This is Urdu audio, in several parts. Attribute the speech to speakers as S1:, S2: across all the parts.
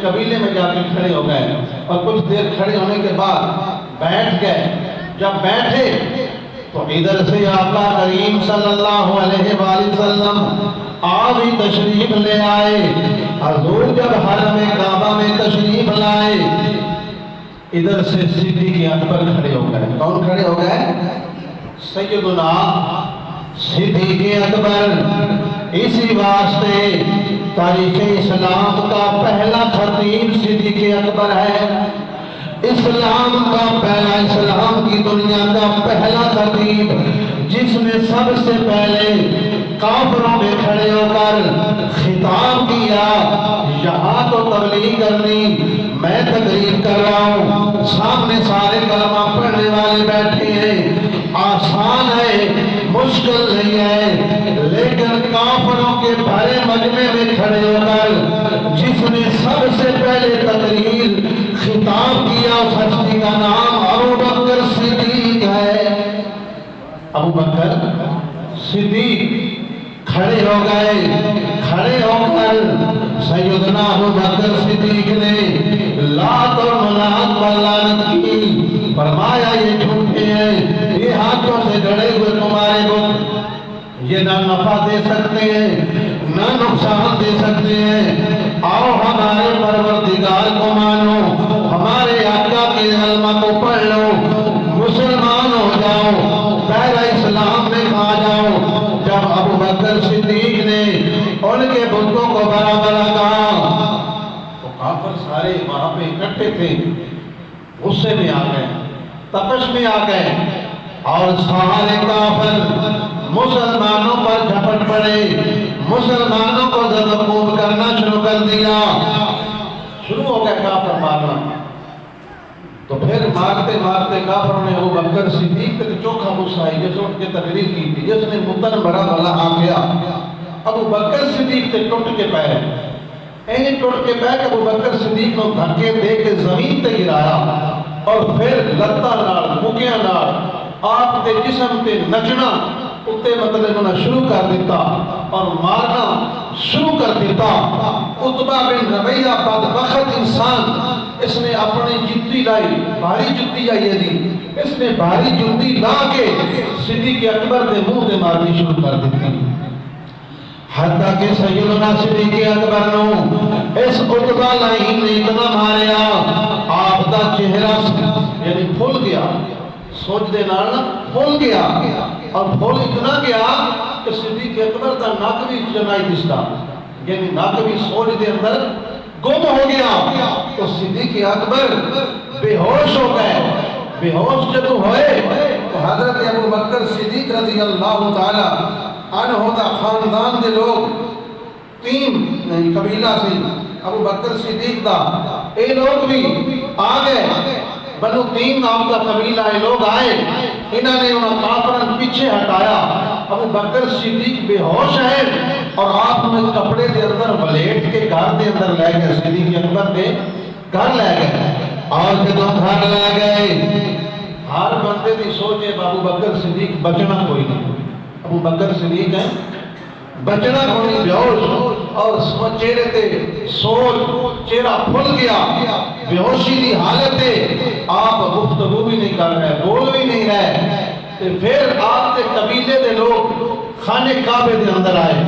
S1: قبیلے میں جا کے کھڑے ہو گئے اور کچھ دیر کھڑے ہونے کے بعد بیٹھ گئے۔ جب بیٹھے تو ادھر سے آقا کریم صلی اللہ علیہ وآلہ وسلم آپ ہی تشریف لے آئے۔ حضور جب حرم کعبہ میں تشریف لائے، ادھر سے صدیق اکبر کھڑے ہو گئے۔ کون کھڑے ہو گئے؟ سیدنا صدیق اکبر۔ اسی واسطے تاریخ اسلام کا پہلا خطیب صدیق اکبر ہے۔ اسلام کا پہلا، اسلام کی دنیا کا پہلا خطیب، جس نے سب سے پہلے کافروں میں کھڑے ہو کر خطاب کیا، یہاں تو تبلیغ کرنی، میں تقریر کر رہا ہوں، سامنے سارے کلمہ پڑھنے والے بیٹھے ہیں، آسان ہے، مشکل نہیں ہے، لیکن کافروں کے بھرے مجمع میں کھڑے ہو کر جس نے سب سے پہلے تقریر خطاب کیا، اس ہستی کا نام ابو بکر صدیق ہے۔ ابو بکر صدیق کھڑے ہو گئے۔ کھڑے ہو کر سیدنا ابو بکر صدیق نے لات اور منات پر لعنت کی، فرمایا یہ جھوٹے ہیں، یہ ہاتھوں سے گڑے ہوئے تمہارے بت، یہ نہ نفع دے سکتے ہیں نہ نقصان دے سکتے ہیں، آؤ ہمارے پروردگار کو مانو، ہمارے آقا کے کلمہ کو پڑھ لو، مسلمان ہو جاؤ، پہلا اسلام میں آ جاؤ۔ جب ابو بکر صدیق نے ان کے بتوں کو برابر کہا تو کافر سارے وہاں پہ اکٹھے تھے، غصے میں آ گئے، تپش میں آ گئے، اور سارے کافر مسلمانوں پر جھپٹ پڑے، مسلمانوں کو زد کوب کرنا شروع کر دیا، شروع ہو گیا کافر مارنا۔ تو پھر مارتے مارتے کافروں نے ابو بکر صدیق تک چوکھا غصہ آئی، جیسے اٹھ کے تقریر کی تھی، جس نے مدن بڑا بھلا آ گیا، ابو بکر صدیق سے ٹوٹ کے پیر، اینی ٹوٹ کے پیر ابو بکر صدیق کو دھکے دے کے زمین تے گرایا، اور پھر لتا نال مکیاں نال آپ کے جسم تے نچنا اتے مطلب انہوں شروع کر دیتا اور مارنا شروع کر دیتا۔ عتبہ بن ربیعہ بدبخت انسان، اس نے اپنی جتی لائی، بھاری جتی آئی ہے دی، اس نے بھاری جتی لا کے صدیق اکبر دے منہ دے مارنی شروع کر دیتی، حتیٰ کہ سیدنا صدیق اکبر نو اس عتبہ لائن نے اتنا ماریا، آپ دا چہرہ یعنی پھول گیا، سوچ دے نارنا پھول گیا، اور پھول اتنا گیا کہ صدیق اکبر دا ناک بھی جنائی دستا، یعنی ناک بھی سوچ دے اندر گم ہو گیا۔ تو صدیق اکبر بے ہوش ہو گئے، بے ہوش جب ہوئے تو حضرت ابو بکر صدیق رضی اللہ تعالی عنہ دا خاندان دے لوگ، تین قبیلہ سے ابو بکر صدیق دا اے لوگ بھی آ گئے، بنو تیم نام کا قبیلہ اے لوگ آئے، انہوں نے انہوں کافرن پیچھے ہٹایا، ابو بکر صدیق بے ہوش ہے، اور آپ نے کپڑے دے اندر بلیٹ کے گھر دے اندر لے گئے، صدیق اکبر دے گھر لے گئے، اور جب گھر لے گئے، ہر بندے دی سوچے ابو بکر صدیق بچنا کوئی نہیں، ابو بکر صدیق ہے بچنا کوئی نہیں، بیہوش، اور چہرے تے سوچ چہرہ پھل گیا، بیہوشی دی حالت ہے، آپ گفتگو بھی نہیں کر رہے، بول بھی نہیں رہے۔ پھر آپ کے قبیلے دے لوگ خانے کعبے دے اندر آئے،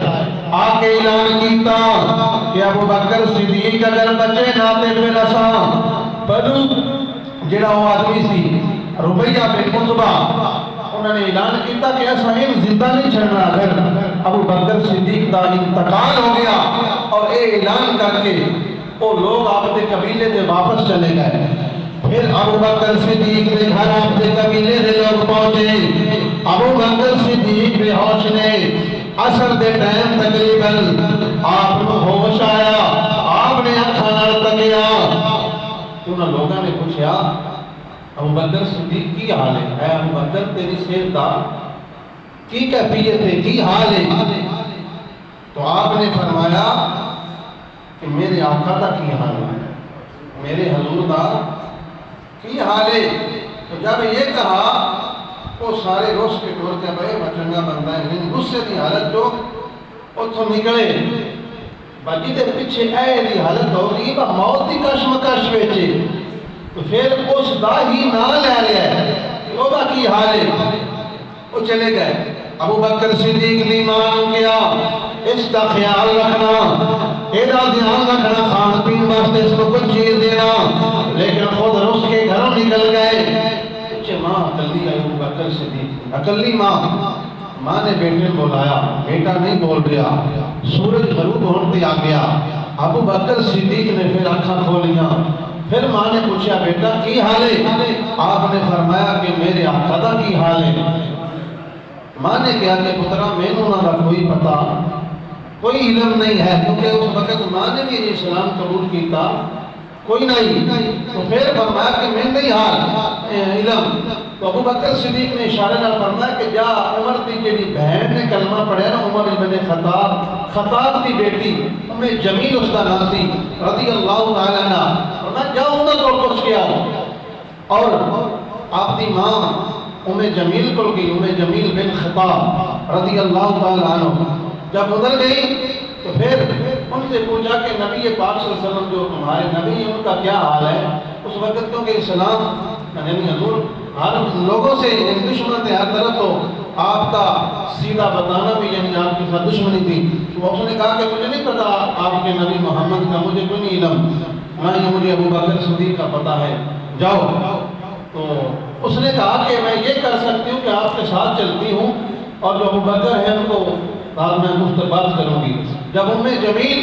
S1: آ کے اعلان کیتا کہ ابو بکر صدیق اگر بچے ناتے پھر اساں بنو جڑا وہ آدمی سی ربیعہ بن عتبہ، انہوں نے اعلان کیتا کہ ایسا زندہ نہیں چھڑنا، اگر ابو بکر صدیق دا انتقال ہو گیا، اور اے اعلان کر کے وہ لوگ آپ کے قبیلے دے واپس چلے گئے۔ پھر ابو بکر صدیق دے گھر آپ کے قبیلے دے لوگ پہنچے، ابو بکر صدیق بے ہوش نے عصر دے ٹائم تقریباً آپ کو ہوش آیا، آپ نے اکھاں نال تکیا، انہوں لوگوں نے پوچھا ابو بکر صدیق کی حال ہے، اے ابو بکر تیری صحت دا کی کیفیت ہے، کی حال ہے؟ تو آپ نے فرمایا کہ میرے آقا دا کی حال ہے، میرے حضور دا کی حال ہے۔ تو جب یہ کہا وہ سارے روس کے ٹور کے بھائی بچنگا بندہ ہے، لیکن غصے دی حالت جو اتھوں نکلے، باقی دے پیچھے ایلی حالت ہوگی با موت دی کشمکش ویچے تو پھر اس دا ہی نہ لے رہا ہے وہ دا کی حالے وہ چلے گئے ابو بکر صدیق نے ایمان کیا اس کا خیال رکھنا ایدہ دھیان رکھنا کھان پین واسطے اس کو کچھ چیز دینا لیکن خود رس کے گھروں نکل گئے کچھ ماں اکلی آئی ابو بکر صدیق اکلی ماں نے بیٹے بولایا بیٹا نہیں بول رہا سورج غروب ہونے آ گیا ابو بکر صدیق نے پھر آنکھاں کھولیاں پھر ماں نے پوچھا بیٹا کی حال ہے آپ نے فرمایا کہ میرے آقا دا کی حال ہے ماں نے کہا کہ پترا میں نہ کوئی پتا کوئی علم نہیں ہے کیونکہ اس وقت ماں نے بھی اسلام قبول کیتا کوئی نہیں تو پھر فرمایا کہ میں نہیں حال علم تو ابو بکر صدیق نے اشارے نہ فرمایا کہ جا عمر دی جڑی بہن نے کلمہ پڑھیا نا عمر ابن خطاب دی بیٹی جمیل اس کا نام تھی رضی اللہ تعالیٰ عنہ فرمایا جا انہوں کو پوچھ گیا اور آپ دی ماں جمیل کو گئی جمیل بن خطاب رضی اللہ تعالیٰ عنہ جب ادھر گئی تو پھر ان سے پوچھا کہ نبی پاک صلی اللہ علیہ وسلم جو تمہارے نبی ہیں ان کا کیا حال ہے اس وقت کیونکہ اسلام یعنی حضور ہر لوگوں سے دشمن تھے ہر طرف تو آپ کا سیدھا بتانا بھی یعنی آپ کے ساتھ دشمنی تھی تو اس نے کہا کہ مجھے نہیں پتا آپ کے نبی محمد کا مجھے کوئی نہیں علم نہ ہی مجھے ابو بکر صدیق کا پتا ہے جاؤ تو اس نے کہا کہ میں یہ کر سکتی ہوں کہ آپ کے ساتھ چلتی ہوں اور جو ابو بکر ہیں ان کو بعد میں مفت بات کروں گی جب جمیل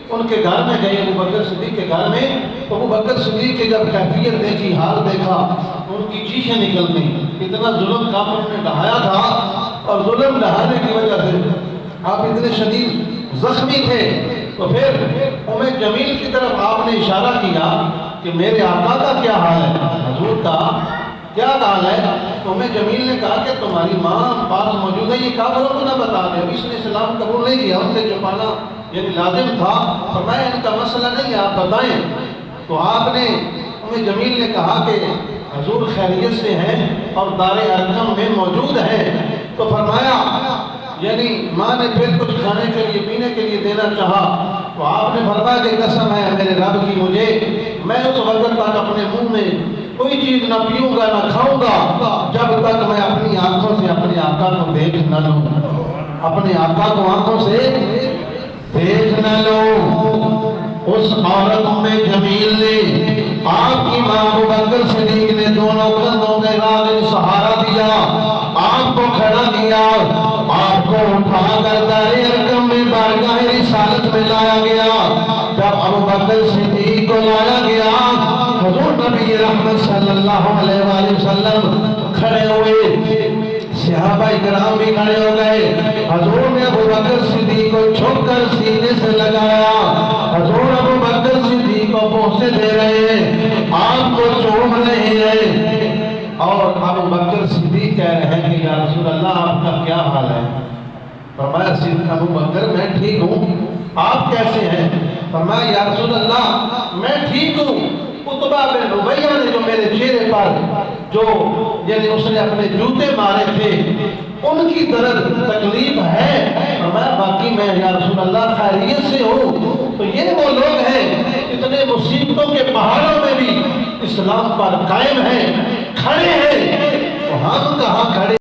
S1: ان کے گھر میں گئی ابو بکر صدیق کے گھر میں تو ابو بکر صدیق کی جب کیفیت دیکھی حال دیکھا ان کی چیخیں نکل گئی اتنا ظلم کافر نے ڈھایا تھا اور ظلم ڈھانے کی وجہ سے آپ اتنے شدید زخمی تھے تو پھر جمیل کی طرف آپ نے اشارہ کیا کہ میرے آقا کا کیا حال ہے حضور کا کیا حال ہے تو جمیل نے کہا کہ تمہاری ماں پاس موجود ہے یہ کافروں کو نہ بتا دے ابھی اس نے اسلام قبول نہیں کیا ان سے چھپانا یعنی لازم تھا فرمایا ان کا مسئلہ نہیں ہے آپ بتائیں تو آپ نے جمیل نے کہا کہ حضور خیریت سے ہیں اور دار ارقم میں موجود ہیں تو فرمایا یعنی ماں نے پھر کچھ کھانے کے لیے پینے کے لیے دینا چاہا تو آپ نے فرمایا کہ قسم ہے میرے رب کی مجھے میں اس وقت تک اپنے منہ میں کوئی چیز نہ پیوں گا نہ کھاؤں گا جب تک میں اپنی آنکھوں سے اپنے آقا کو دیکھ نہ لوں اپنے آقا کو آنکھوں سے دیکھ نہ لوں اس عورت جمیل نے آپ کی ماں ابو بکر صدیق نے دونوں کندھوں میں سہارا دیا آپ کو کھڑا کیا آپ کو اٹھا کر دار ارقم میں بارگاہ رسالت میں لایا گیا جب ابو بکر صدیق کو لایا گیا حضور نبی رحمت صلی اللہ علیہ وآلہ وسلم کھڑے ہوئے صحابہ اکرام بھی کھڑے ہو گئے حضور نے ابو بکر صدیق کو چھپ کر سینے سے لگایا حضور ابو بکر صدیق کو بوسے دے رہے ہیں آپ کو چوم رہے ہیں اور ابو بکر صدیق کہہ رہے ہیں کہ یا رسول اللہ آپ کا کیا حال ہے فرمایا سیدنا ابو بکر میں ٹھیک ہوں آپ کیسے ہیں فرمایا یا رسول اللہ میں ٹھیک ہوں عتبہ بن ربیعہ نے جو میرے چہرے پر جو یعنی اس نے اپنے جوتے مارے تھے ان کی درد تکلیف ہے فرمایا باقی میں یا رسول اللہ خیریت سے ہوں تو یہ وہ لوگ ہیں اتنے مصیبتوں کے پہاڑوں میں بھی اسلام پر قائم ہیں کھڑے ہیں تو ہم کہاں کھڑے